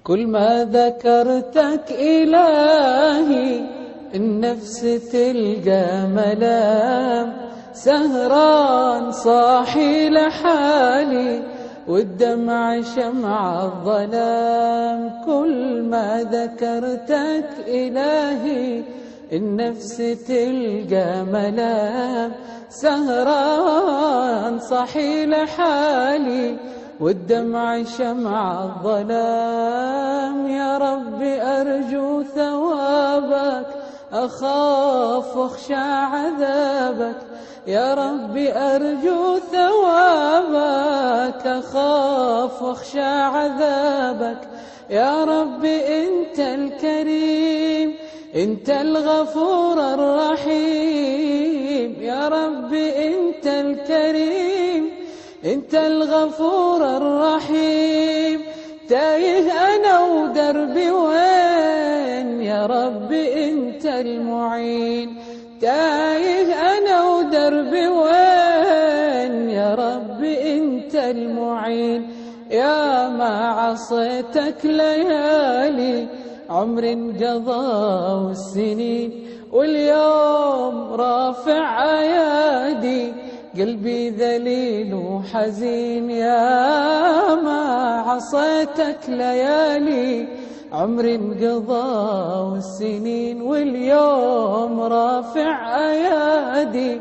كل ما ذكرتك إلهي النفس تلقى ملام، سهران صاحي لحالي والدمع شمع الظلام. كل ما ذكرتك إلهي النفس تلقى ملام، سهران صاحي لحالي والدمع شمع الظلام. يا ربي أرجو ثوابك أخاف واخشى عذابك، يا ربي أرجو ثوابك أخاف واخشى عذابك. يا ربي أنت الكريم أنت الغفور الرحيم، يا ربي أنت الكريم أنت الغفور الرحيم. تايه أنا ودربي وين، يا ربي أنت المعين. تايه أنا ودربي وين، يا ربي أنت المعين. يا ما عصيتك ليالي عمر انقضى والسنين، واليوم رافع أيادي قلبي ذليل وحزين. يا ما عصيتك ليالي عمر انقضى والسنين، واليوم رافع أيادي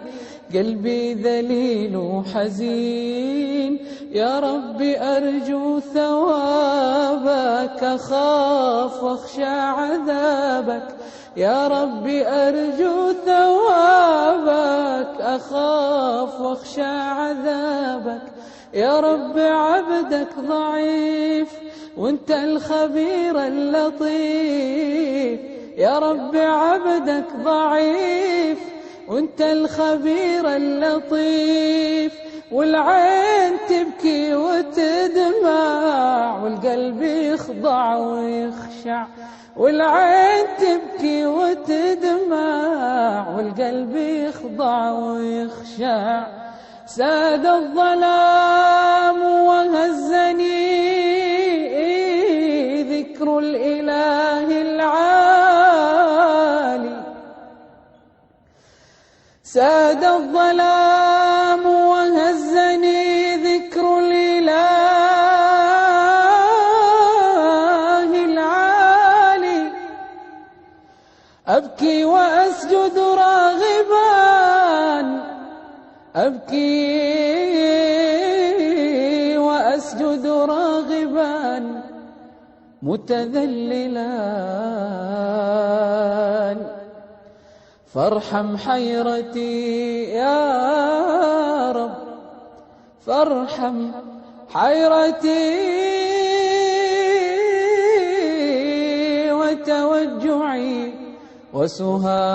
قلبي ذليل وحزين. يا ربي أرجو ثوابك أخاف واخشى عذابك، يا ربي أرجو ثوابك أخاف واخشى عذابك. يا رب عبدك ضعيف وانت الخبير اللطيف، يا رب عبدك ضعيف وانت الخبير اللطيف. والعين تبكي وتدمع والقلب يخضع ويخشع، والعين تبكي وتدمع والقلب يخضع ويخشع. ساد الظلام وهزني ذكر الإله العالي، ساد الظلام وهزني ذكر الإله العالي. أبكي وأسجد راغبا، أبكي وأسجد راغبا متذللا، فارحم حيرتي يا رب، فارحم حيرتي وتوجعي وسهى